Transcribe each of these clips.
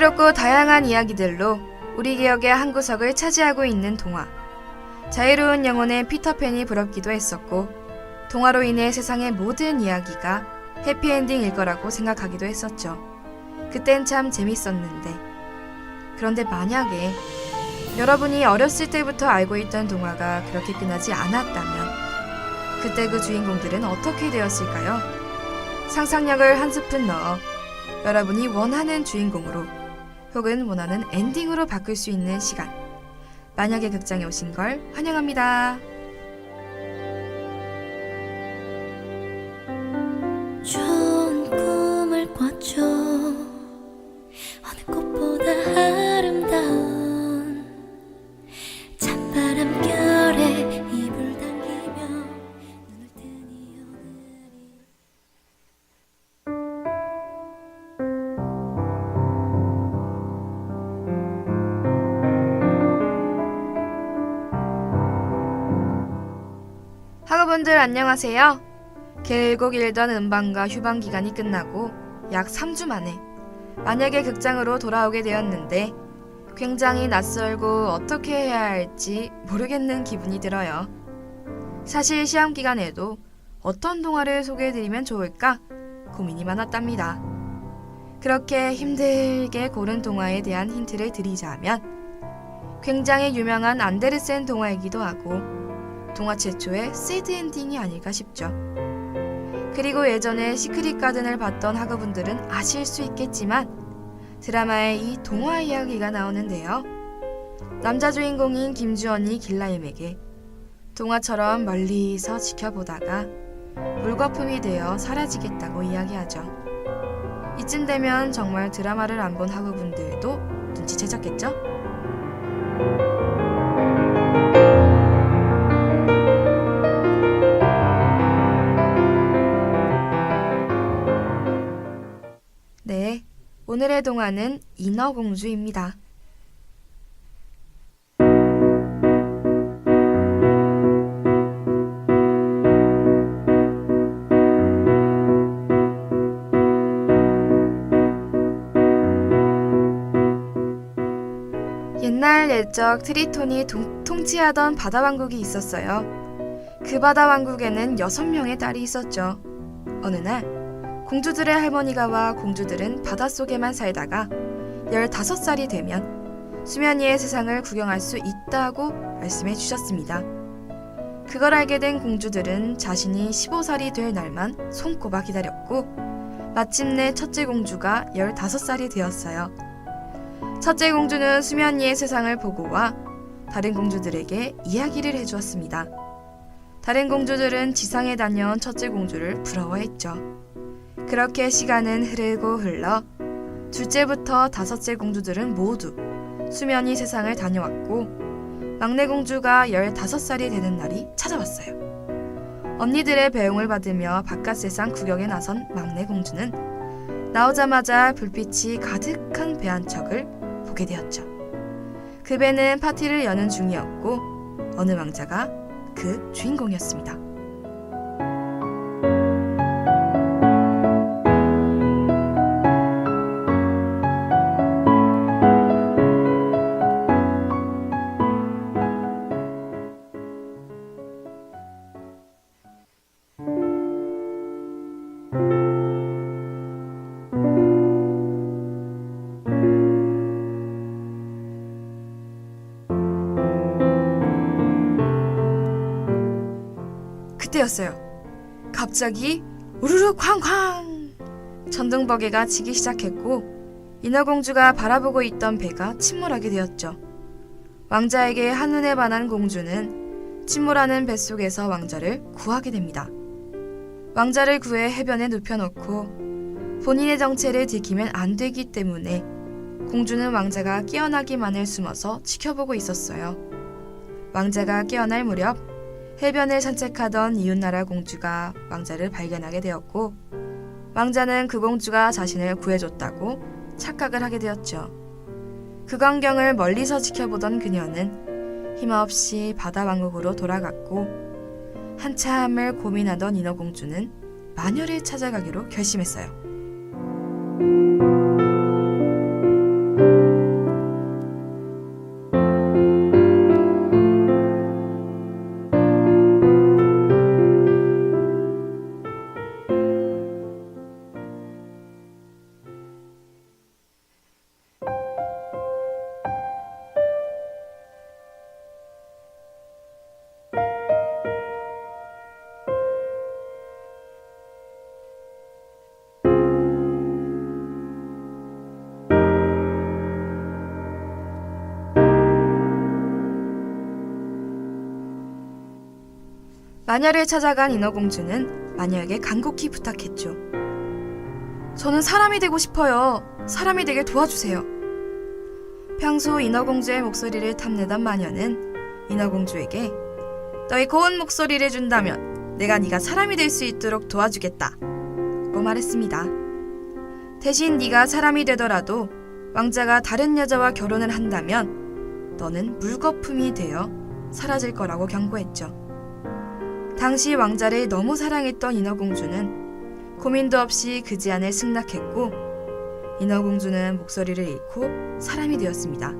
흥미롭고 다양한 이야기들로 우리 기억의 한 구석을 차지하고 있는 동화. 자유로운 영혼의 피터팬이 부럽기도 했었고, 동화로 인해 세상의 모든 이야기가 해피엔딩일 거라고 생각하기도 했었죠. 그땐 참 재밌었는데. 그런데 만약에 여러분이 어렸을 때부터 알고 있던 동화가 그렇게 끝나지 않았다면 그때 그 주인공들은 어떻게 되었을까요? 상상력을 한 스푼 넣어 여러분이 원하는 주인공으로 혹은 원하는 엔딩으로 바꿀 수 있는 시간. 만약에 극장에 오신 걸 환영합니다. 좋은 꿈을 꿔줘. 어느 꽃보다 아름다운 찬바람결에 이불 당기며 눈을 뜨니 오늘이 학우분들 안녕하세요. 길고 길던 음방과 휴방 기간이 끝나고 약 3주 만에 만약에 극장으로 돌아오게 되었는데 굉장히 낯설고 어떻게 해야 할지 모르겠는 기분이 들어요. 사실 시험 기간에도 어떤 동화를 소개해드리면 좋을까 고민이 많았답니다. 그렇게 힘들게 고른 동화에 대한 힌트를 드리자면 굉장히 유명한 안데르센 동화이기도 하고 동화 최초의 새드 엔딩이 아닐까 싶죠. 그리고 예전에 시크릿 가든을 봤던 학우분들은 아실 수 있겠지만 드라마에 이 동화 이야기가 나오는데요. 남자 주인공인 김주원이 길라임에게 동화처럼 멀리서 지켜보다가 물거품이 되어 사라지겠다고 이야기하죠. 이쯤 되면 정말 드라마를 안 본 학우분들도 눈치채셨겠죠? 네, 오늘의 동화는 인어공주입니다. 옛날 옛적 트리톤이 통치하던 바다왕국이 있었어요. 그 바다왕국에는 6명의 딸이 있었죠. 어느 날 공주들의 할머니가 와 공주들은 바닷속에만 살다가 15살이 되면 수면 위의 세상을 구경할 수 있다고 말씀해 주셨습니다. 그걸 알게 된 공주들은 자신이 15살이 될 날만 손꼽아 기다렸고 마침내 첫째 공주가 15살이 되었어요. 첫째 공주는 수면 위의 세상을 보고 와 다른 공주들에게 이야기를 해주었습니다. 다른 공주들은 지상에 다녀온 첫째 공주를 부러워했죠. 그렇게 시간은 흐르고 흘러 둘째부터 5째 공주들은 모두 수면 위 세상을 다녀왔고 막내 공주가 15살이 되는 날이 찾아왔어요. 언니들의 배웅을 받으며 바깥 세상 구경에 나선 막내 공주는 나오자마자 불빛이 가득한 배 한 척을 보게 되었죠. 그 배는 파티를 여는 중이었고 어느 왕자가 그 주인공이었습니다. 그때였어요. 갑자기 우르르 쾅쾅 전등버기가 치기 시작했고 인어공주가 바라보고 있던 배가 침몰하게 되었죠. 왕자에게 한눈에 반한 공주는 침몰하는 뱃속에서 왕자를 구하게 됩니다. 왕자를 구해 해변에 눕혀놓고 본인의 정체를 들키면 안 되기 때문에 공주는 왕자가 깨어나기만을 숨어서 지켜보고 있었어요. 왕자가 깨어날 무렵 해변을 산책하던 이웃나라 공주가 왕자를 발견하게 되었고 왕자는 그 공주가 자신을 구해줬다고 착각을 하게 되었죠. 그 광경을 멀리서 지켜보던 그녀는 힘없이 바다왕국으로 돌아갔고 한참을 고민하던 인어공주는 마녀를 찾아가기로 결심했어요. 마녀를 찾아간 인어공주는 마녀에게 간곡히 부탁했죠. 저는 사람이 되고 싶어요. 사람이 되게 도와주세요. 평소 인어공주의 목소리를 탐내던 마녀는 인어공주에게 너의 고운 목소리를 준다면 내가 네가 사람이 될 수 있도록 도와주겠다 고 말했습니다. 대신 네가 사람이 되더라도 왕자가 다른 여자와 결혼을 한다면 너는 물거품이 되어 사라질 거라고 경고했죠. 당시 왕자를 너무 사랑했던 인어공주는 고민도 없이 그 제안에 승낙했고 인어공주는 목소리를 잃고 사람이 되었습니다.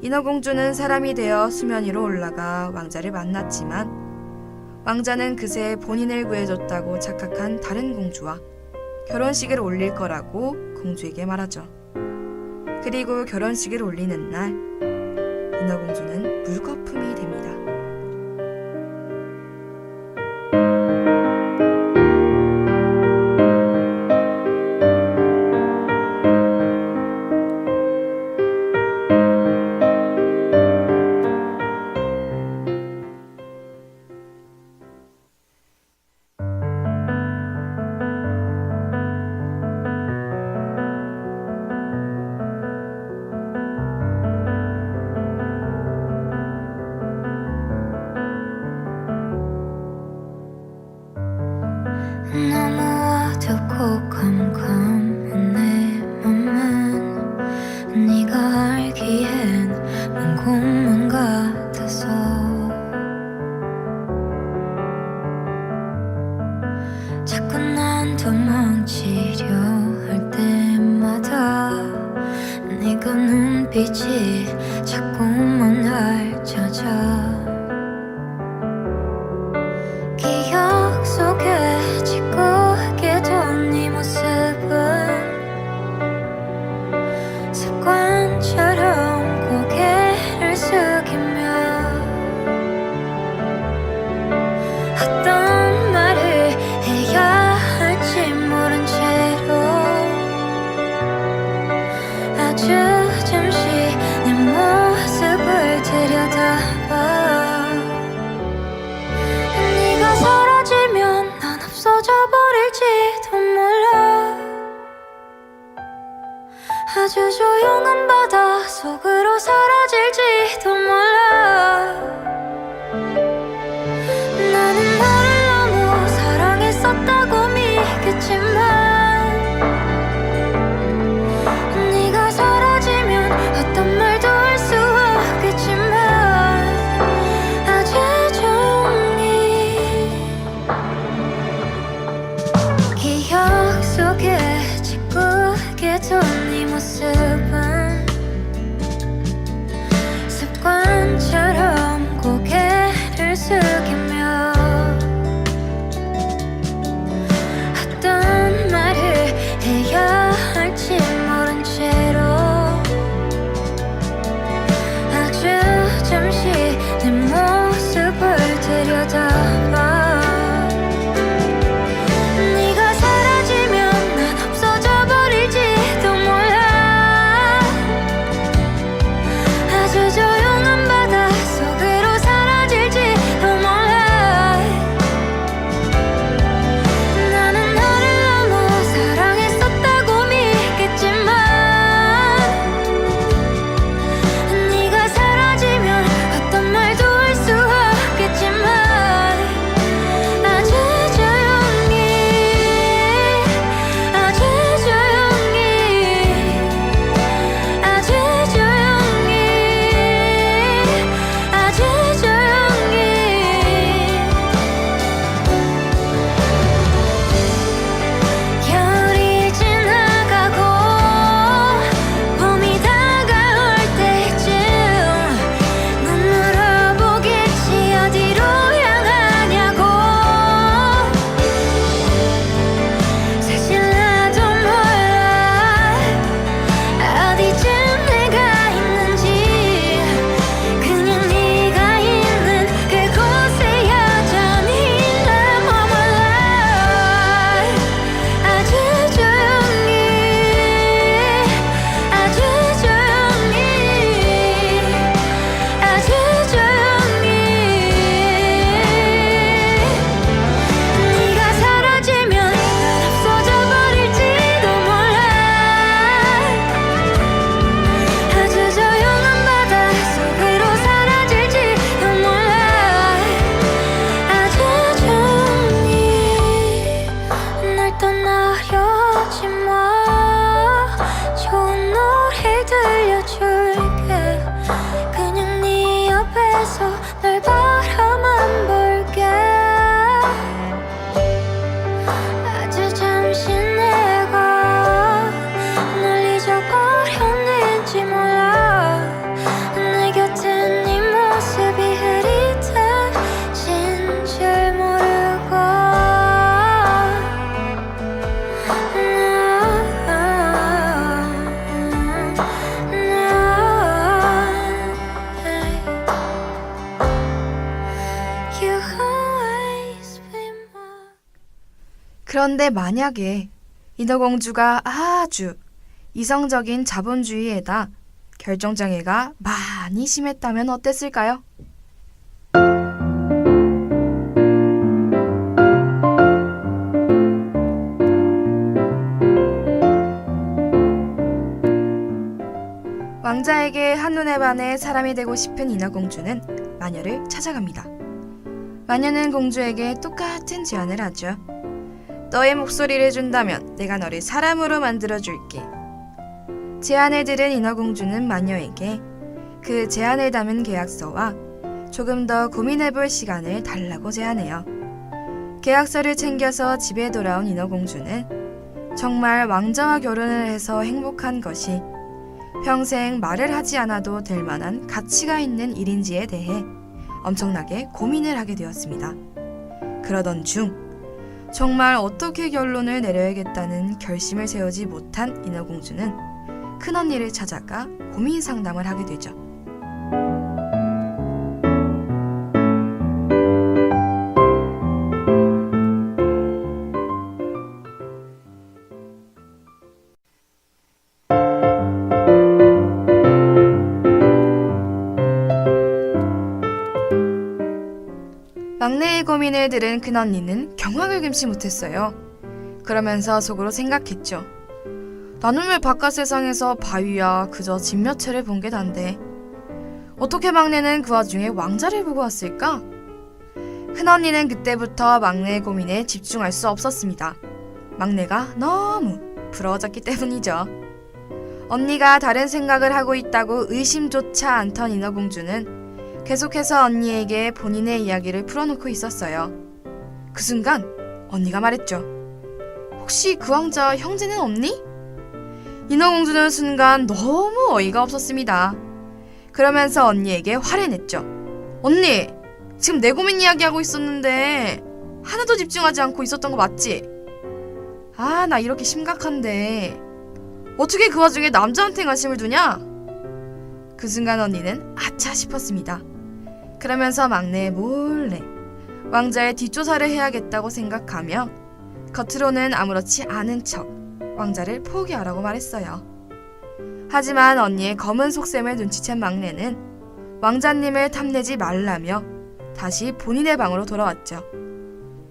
인어공주는 사람이 되어 수면 위로 올라가 왕자를 만났지만 왕자는 그새 본인을 구해줬다고 착각한 다른 공주와 결혼식을 올릴 거라고 공주에게 말하죠. 그리고 결혼식을 올리는 날 인어공주는 물거품이 됩니다. 너무 어둡고 컴컴한 내 맘은 네가 알기엔 먼 곳만 같아서 자꾸 난 도망치려 할 때마다 네가 눈빛이 자꾸만 날 찾아 기억 속에 짓고 깨던 네 모습은 습관처럼 고개를 숙이며 어떤 말을 해야 할지 모른 채로 아주 잠시 내 모습을 들여다봐 사라지면 난 없어져 버릴지도 몰라 아주 조용한 바다 속으로 사라질지도 몰라 나는 너를 너무 사랑했었다고 믿겠지만 네가 사라지면 어떤 말도 할 수 없겠지만 아주 기억 속에 짓고 깨던 네 모습은 습관처럼 고개를 숙이며 어떤 말을 해야 할지 모른 채로 아주 잠시 내 모습을 들여다봐 네가 사라지면 난 없어져 버릴지도 몰라 그런데 만약에 인어공주가 아주 이성적인 자본주의에다 결정장애가 많이 심했다면 어땠을까요? 왕자에게 한눈에 반해 사람이 되고 싶은 인어공주는 마녀를 찾아갑니다. 마녀는 공주에게 똑같은 제안을 하죠. 너의 목소리를 준다면 내가 너를 사람으로 만들어줄게. 제안을 들은 인어공주는 마녀에게 그 제안을 담은 계약서와 조금 더 고민해볼 시간을 달라고 제안해요. 계약서를 챙겨서 집에 돌아온 인어공주는 정말 왕자와 결혼을 해서 행복한 것이 평생 말을 하지 않아도 될 만한 가치가 있는 일인지에 대해 엄청나게 고민을 하게 되었습니다. 그러던 중 정말 어떻게 결론을 내려야겠다는 결심을 세우지 못한 인어공주는 큰언니를 찾아가 고민 상담을 하게 되죠. 막내의 고민을 들은 큰언니는 경악을 금치 못했어요. 그러면서 속으로 생각했죠. 나는 왜 바깥 세상에서 바위야 그저 집 몇 채를 본 게 난데 어떻게 막내는 그 와중에 왕자를 보고 왔을까? 큰언니는 그때부터 막내의 고민에 집중할 수 없었습니다. 막내가 너무 부러워졌기 때문이죠. 언니가 다른 생각을 하고 있다고 의심조차 않던 인어공주는 계속해서 언니에게 본인의 이야기를 풀어놓고 있었어요. 그 순간 언니가 말했죠. 혹시 그 왕자 형제는 없니? 인어공주는 순간 너무 어이가 없었습니다. 그러면서 언니에게 화를 냈죠. 언니, 지금 내 고민 이야기하고 있었는데 하나도 집중하지 않고 있었던 거 맞지? 아, 나 이렇게 심각한데 어떻게 그 와중에 남자한테 관심을 두냐? 그 순간 언니는 아차 싶었습니다. 그러면서 막내 몰래 왕자의 뒷조사를 해야겠다고 생각하며 겉으로는 아무렇지 않은 척 왕자를 포기하라고 말했어요. 하지만 언니의 검은 속셈을 눈치챈 막내는 왕자님을 탐내지 말라며 다시 본인의 방으로 돌아왔죠.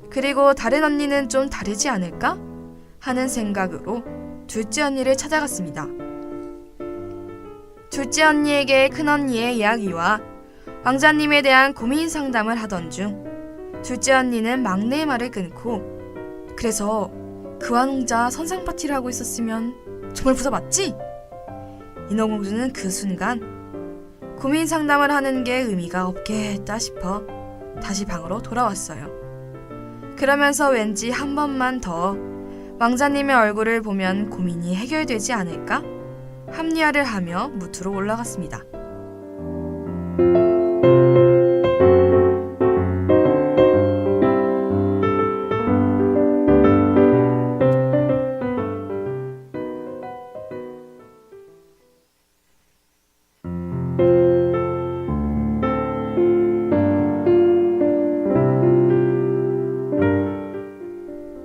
그리고 다른 언니는 좀 다르지 않을까? 하는 생각으로 둘째 언니를 찾아갔습니다. 둘째 언니에게 큰언니의 이야기와 왕자님에 대한 고민 상담을 하던 중 둘째 언니는 막내의 말을 끊고 그래서 그 왕자 선상 파티를 하고 있었으면 정말 부자 맞지? 인어공주는 그 순간 고민 상담을 하는 게 의미가 없겠다 싶어 다시 방으로 돌아왔어요. 그러면서 왠지 한 번만 더 왕자님의 얼굴을 보면 고민이 해결되지 않을까? 합리화를 하며 무트로 올라갔습니다.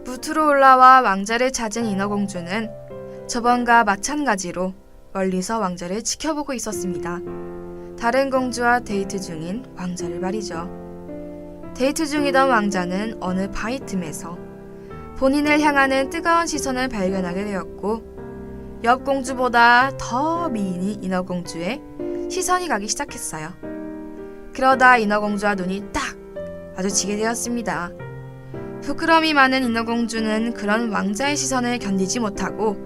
무트로 올라와 왕자를 찾은 인어공주는 저번과 마찬가지로 멀리서 왕자를 지켜보고 있었습니다. 다른 공주와 데이트 중인 왕자를 말이죠. 데이트 중이던 왕자는 어느 바위 틈에서 본인을 향하는 뜨거운 시선을 발견하게 되었고 옆 공주보다 더 미인인 인어공주의 시선이 가기 시작했어요. 그러다 인어공주와 눈이 딱 마주치게 되었습니다. 부끄러움이 많은 인어공주는 그런 왕자의 시선을 견디지 못하고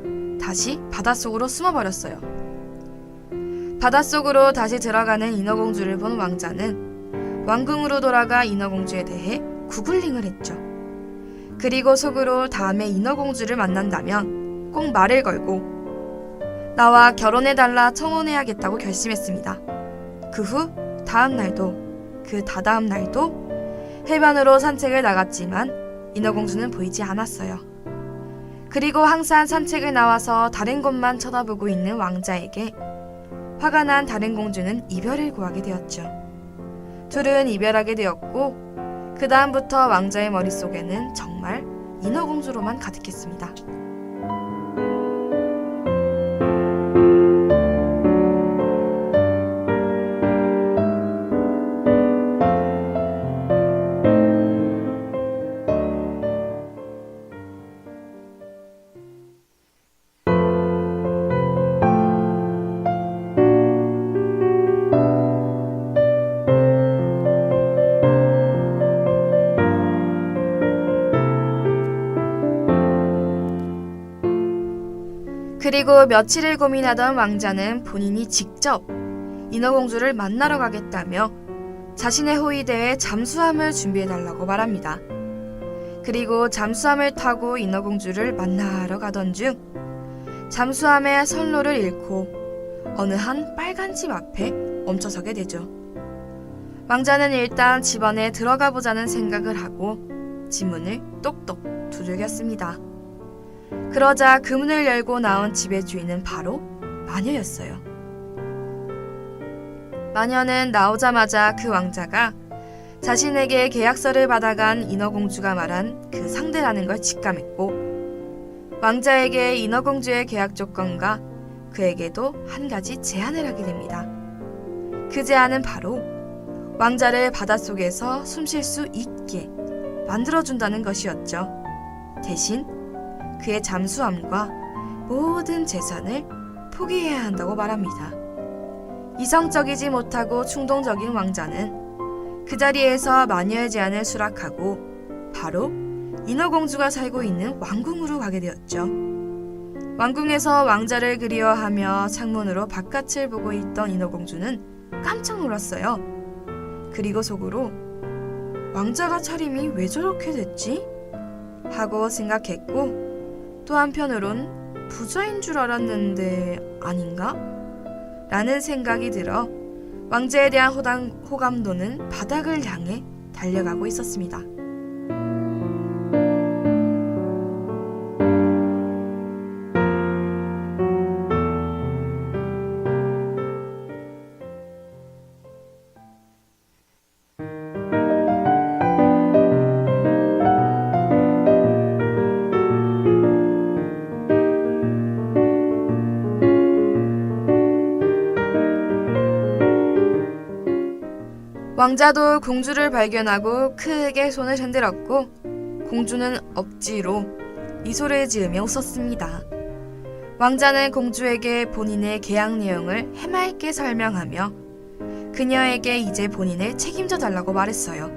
다시 바닷속으로 숨어버렸어요. 바닷속으로 다시 들어가는 인어공주를 본 왕자는 왕궁으로 돌아가 인어공주에 대해 구글링을 했죠. 그리고 속으로 다음에 인어공주를 만난다면 꼭 말을 걸고 나와 결혼해달라 청혼해야겠다고 결심했습니다. 그 후 다음 날도 그 다다음 날도 해변으로 산책을 나갔지만 인어공주는 보이지 않았어요. 그리고 항상 산책을 나와서 다른 곳만 쳐다보고 있는 왕자에게 화가 난 다른 공주는 이별을 구하게 되었죠. 둘은 이별하게 되었고 그 다음부터 왕자의 머릿속에는 정말 인어공주로만 가득했습니다. 그리고 며칠을 고민하던 왕자는 본인이 직접 인어공주를 만나러 가겠다며 자신의 호위대에 잠수함을 준비해달라고 말합니다. 그리고 잠수함을 타고 인어공주를 만나러 가던 중 잠수함의 선로를 잃고 어느 한 빨간 집 앞에 멈춰서게 되죠. 왕자는 일단 집 안에 들어가 보자는 생각을 하고 집 문을 똑똑 두들겼습니다. 그러자 그 문을 열고 나온 집의 주인은 바로 마녀였어요. 마녀는 나오자마자 그 왕자가 자신에게 계약서를 받아간 인어공주가 말한 그 상대라는 걸 직감했고 왕자에게 인어공주의 계약 조건과 그에게도 한 가지 제안을 하게 됩니다. 그 제안은 바로 왕자를 바닷속에서 숨 쉴 수 있게 만들어준다는 것이었죠. 대신 그의 잠수함과 모든 재산을 포기해야 한다고 말합니다. 이성적이지 못하고 충동적인 왕자는 그 자리에서 마녀의 제안을 수락하고 바로 인어공주가 살고 있는 왕궁으로 가게 되었죠. 왕궁에서 왕자를 그리워하며 창문으로 바깥을 보고 있던 인어공주는 깜짝 놀랐어요. 그리고 속으로 왕자가 차림이 왜 저렇게 됐지? 하고 생각했고 또 한편으론 부자인 줄 알았는데 아닌가? 라는 생각이 들어 왕자에 대한 호감도는 바닥을 향해 달려가고 있었습니다. 왕자도 공주를 발견하고 크게 손을 흔들었고 공주는 억지로 미소를 지으며 웃었습니다. 왕자는 공주에게 본인의 계약 내용을 해맑게 설명하며 그녀에게 이제 본인을 책임져 달라고 말했어요.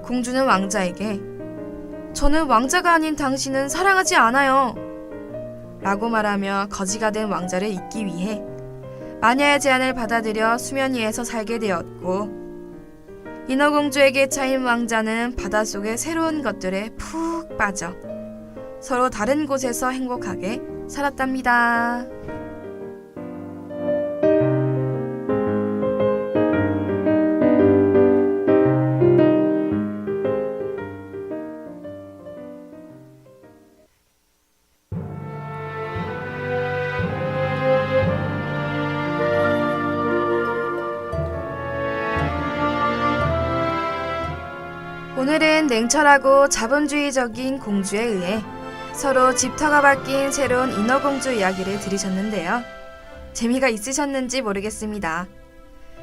공주는 왕자에게 저는 왕자가 아닌 당신은 사랑하지 않아요 라고 말하며 거지가 된 왕자를 잊기 위해 마녀의 제안을 받아들여 수면 위에서 살게 되었고 인어공주에게 차인 왕자는 바닷속의 새로운 것들에 푹 빠져 서로 다른 곳에서 행복하게 살았답니다. 오늘은 냉철하고 자본주의적인 공주에 의해 서로 집터가 바뀐 새로운 인어공주 이야기를 들으셨는데요. 재미가 있으셨는지 모르겠습니다.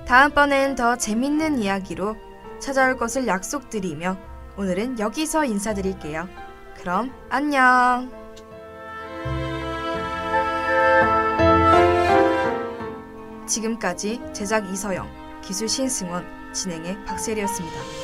다음번엔 더 재밌는 이야기로 찾아올 것을 약속드리며 오늘은 여기서 인사드릴게요. 그럼 안녕! 지금까지 제작 이서영, 기술 신승원, 진행의 박세리였습니다.